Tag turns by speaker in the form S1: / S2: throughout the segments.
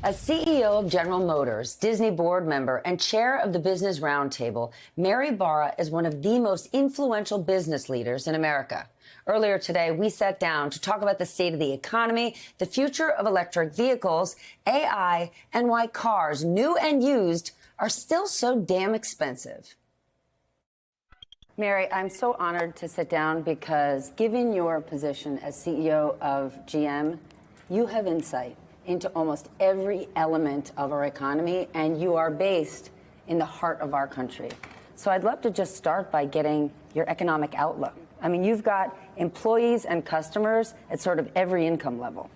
S1: As CEO of General Motors, Disney board member, and chair of the Business Roundtable, Mary Barra is one of the most influential business leaders in America. Earlier today, we sat down to talk about the state of the economy, the future of electric vehicles, AI, and why cars, new and used, are still so damn expensive. Mary, I'm so honored to sit down because, given your position as CEO of GM, you have insight into almost every element of our economy, and you are based in the heart of our country. So I'd love to just start by getting your economic outlook. I mean, you've got employees and customers at sort of every income level.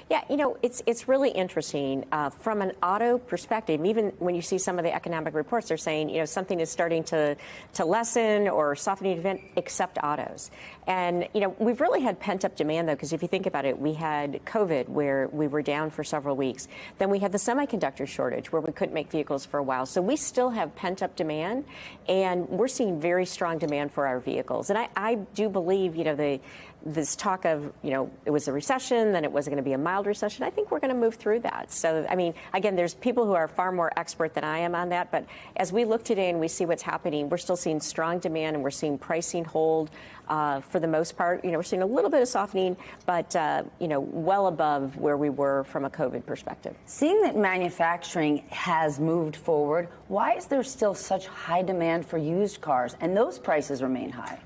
S2: Yeah, you know, it's really interesting from an auto perspective. Even when you see some of the economic reports, they're saying, you know, something is starting to lessen or softening event, except autos. And, you know, we've really had pent up demand, though, because if you think about it, we had COVID where we were down for several weeks. Then we had the semiconductor shortage where we couldn't make vehicles for a while. So we still have pent up demand, and we're seeing very strong demand for our vehicles. And I do believe, you know, this talk of, you know, it was a recession, then it wasn't going to be a mild recession. I think we're going to move through that. So, I mean, again, there's people who are far more expert than I am on that. But as we look today and we see what's happening, we're still seeing strong demand and we're seeing pricing hold for the most part. You know, we're seeing a little bit of softening, but, you know, well above where we were from a COVID perspective.
S1: Seeing that manufacturing has moved forward, why is there still such high demand for used cars and those prices remain high?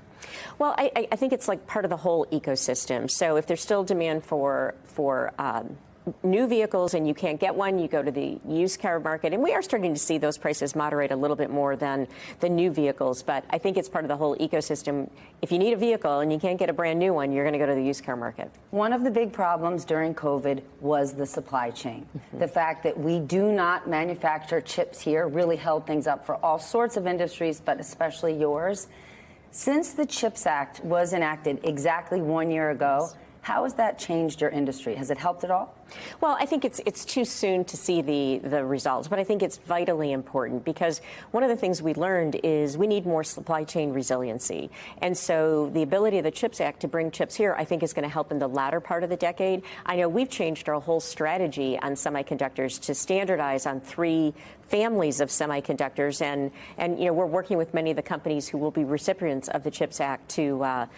S2: Well, I think it's like part of the whole ecosystem. So if there's still demand for new vehicles and you can't get one, you go to the used car market. And we are starting to see those prices moderate a little bit more than the new vehicles. But I think it's part of the whole ecosystem. If you need a vehicle and you can't get a brand new one, you're going to go to the used car market.
S1: One of the big problems during COVID was the supply chain. The fact that we do not manufacture chips here really held things up for all sorts of industries, but especially yours. Since the CHIPS Act was enacted exactly 1 year ago, how has that changed your industry? Has it helped at all?
S2: Well, I think it's too soon to see the results, but I think it's vitally important because one of the things we learned is we need more supply chain resiliency. And so the ability of the CHIPS Act to bring chips here, I think, is going to help in the latter part of the decade. I know we've changed our whole strategy on semiconductors to standardize on 3 families of semiconductors, and you know, we're working with many of the companies who will be recipients of the CHIPS Act to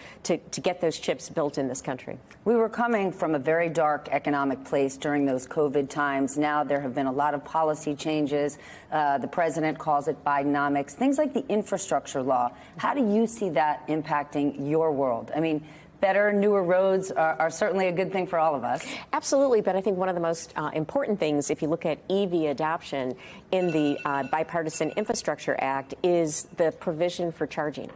S2: get those chips built in this country.
S1: We were coming from a very dark economic place during those COVID times. Now there have been a lot of policy changes. The president calls it Bidenomics. Things like the infrastructure law. How do you see that impacting your world? I mean, better, newer roads are certainly a good thing for all of us.
S2: Absolutely, but I think one of the most important things, if you look at EV adoption in the Bipartisan Infrastructure Act, is the provision for charging.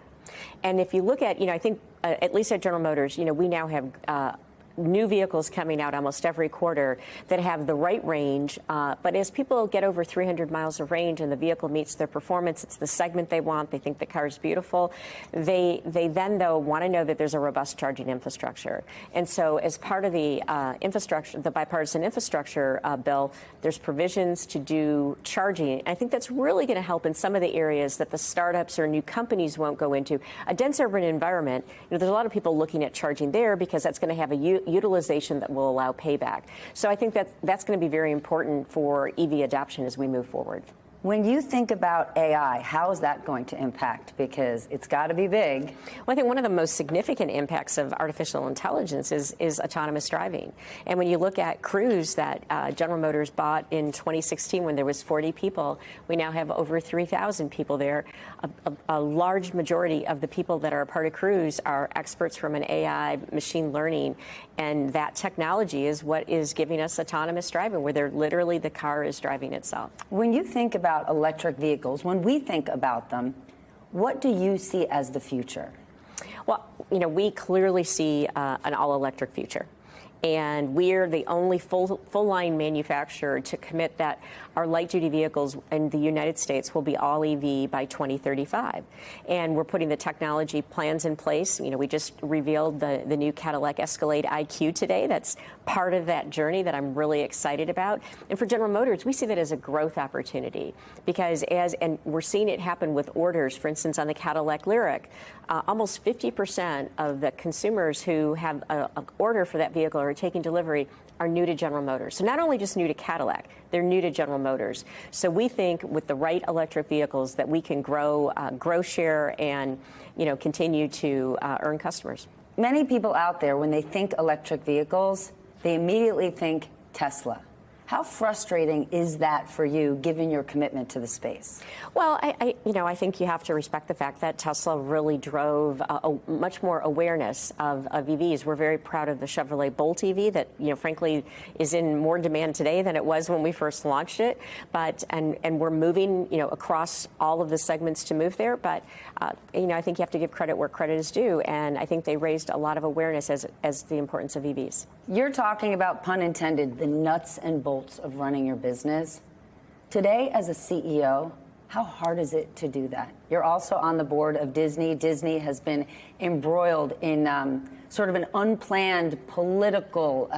S2: And if you look at, you know, I think at least at General Motors, you know, we now have new vehicles coming out almost every quarter that have the right range. But as people get over 300 miles of range and the vehicle meets their performance, it's the segment they want, they think the car is beautiful, they then, though, want to know that there's a robust charging infrastructure. And so as part of the infrastructure, the bipartisan infrastructure bill, there's provisions to do charging. I think that's really going to help in some of the areas that the startups or new companies won't go into. A dense urban environment, you know, there's a lot of people looking at charging there because that's going to have a utilization that will allow payback. So I think that's going to be very important for EV adoption as we move forward.
S1: When you think about AI, how is that going to impact? Because it's got to be big.
S2: Well, I think one of the most significant impacts of artificial intelligence is autonomous driving. And when you look at Cruise that General Motors bought in 2016 when there was 40 people, we now have over 3,000 people there. A large majority of the people that are a part of Cruise are experts from an AI machine learning. And that technology is what is giving us autonomous driving, where they're literally the car is driving itself.
S1: When you think about electric vehicles, when we think about them, what do you see as the future?
S2: Well, you know, we clearly see an all-electric future. And we're the only full-line manufacturer to commit that our light-duty vehicles in the United States will be all EV by 2035. And we're putting the technology plans in place. You know, we just revealed the new Cadillac Escalade IQ today. That's part of that journey that I'm really excited about. And for General Motors, we see that as a growth opportunity because and we're seeing it happen with orders. For instance, on the Cadillac Lyriq, almost 50% of the consumers who have an order for that vehicle are are taking delivery are new to General Motors. So not only just new to Cadillac, they're new to General Motors. So we think with the right electric vehicles that we can grow share and, continue to earn customers.
S1: Many people out there, when they think electric vehicles, they immediately think Tesla. How frustrating is that for you, given your commitment to the space?
S2: Well, I think you have to respect the fact that Tesla really drove much more awareness of EVs. We're very proud of the Chevrolet Bolt EV that, frankly, is in more demand today than it was when we first launched it. But and we're moving, across all of the segments to move there. But I think you have to give credit where credit is due, and I think they raised a lot of awareness as the importance of EVs.
S1: You're talking about, pun intended, the nuts and bolts of running your business. Today, as a CEO, how hard is it to do that? You're also on the board of Disney. Disney has been embroiled in sort of an unplanned political,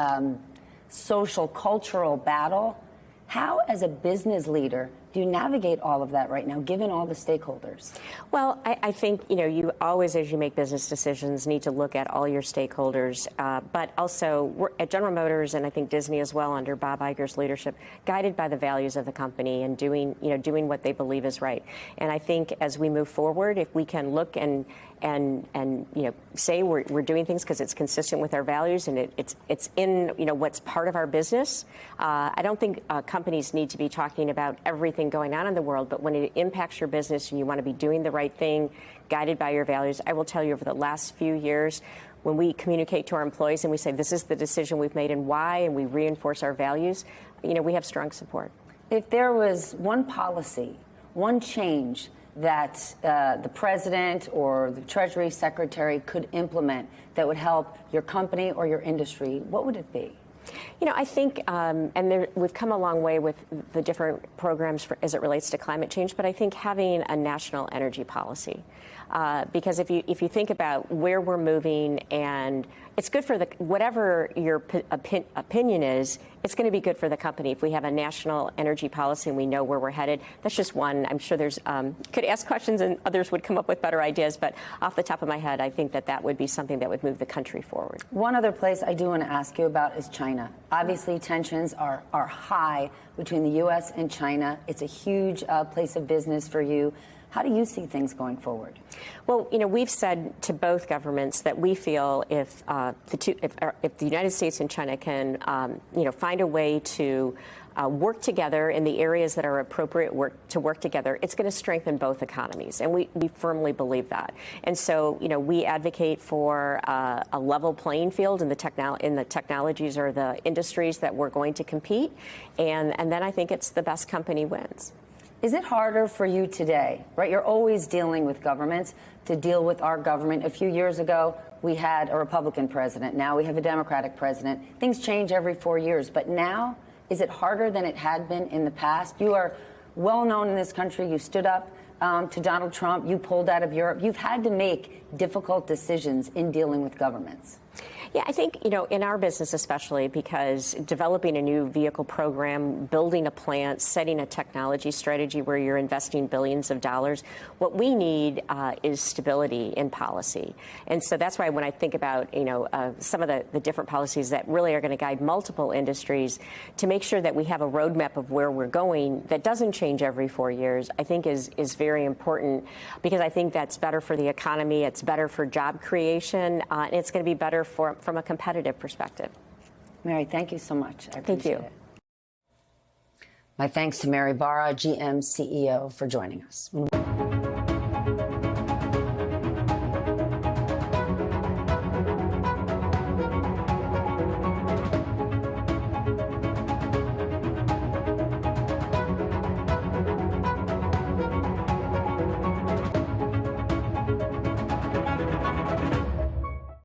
S1: social, cultural battle. How, as a business leader, do you navigate all of that right now, given all the stakeholders? Well,
S2: I think, you always, as you make business decisions, need to look at all your stakeholders. But also, we're at General Motors, and I think Disney as well, under Bob Iger's leadership, guided by the values of the company and doing what they believe is right. And I think as we move forward, if we can look and say we're doing things because it's consistent with our values and it's in what's part of our business. I don't think companies need to be talking about everything going on in the world, but when it impacts your business and you want to be doing the right thing, guided by your values, I will tell you over the last few years, when we communicate to our employees and we say this is the decision we've made and why, and we reinforce our values, we have strong support.
S1: If there was one policy, one change that the president or the Treasury Secretary could implement that would help your company or your industry, what would it be?
S2: I think, we've come a long way with the different programs as it relates to climate change, but I think having a national energy policy. Because if you think about where we're moving, and it's good for whatever your opinion is, it's going to be good for the company if we have a national energy policy and we know where we're headed. That's just one. I'm sure there's could ask questions and others would come up with better ideas, but off the top of my head, I think that would be something that would move the country forward.
S1: One other place I do want to ask you about is China. Obviously, tensions are high between the U.S. and China. It's a huge place of business for you. How do you see things going forward?
S2: Well, we've said to both governments that we feel if the United States and China can, find a way to work together in the areas that are appropriate to work together, it's going to strengthen both economies, and we firmly believe that. And so, we advocate for a level playing field in the technologies or the industries that we're going to compete, and then I think it's the best company wins.
S1: Is it harder for you today, right? You're always dealing with governments, to deal with our government. A few years ago, we had a Republican president. Now we have a Democratic president. Things change every 4 years. But now, is it harder than it had been in the past? You are well known in this country. You stood up to Donald Trump. You pulled out of Europe. You've had to make difficult decisions in dealing with governments.
S2: Yeah, I think, in our business especially, because developing a new vehicle program, building a plant, setting a technology strategy where you're investing billions of dollars, what we need is stability in policy. And so that's why when I think about, some of the different policies that really are going to guide multiple industries to make sure that we have a roadmap of where we're going that doesn't change every 4 years, I think is very important, because I think that's better for the economy, it's better for job creation, and it's going to be better from a competitive perspective.
S1: Mary, thank you so much. I appreciate it. My thanks to Mary Barra, GM CEO, for joining us.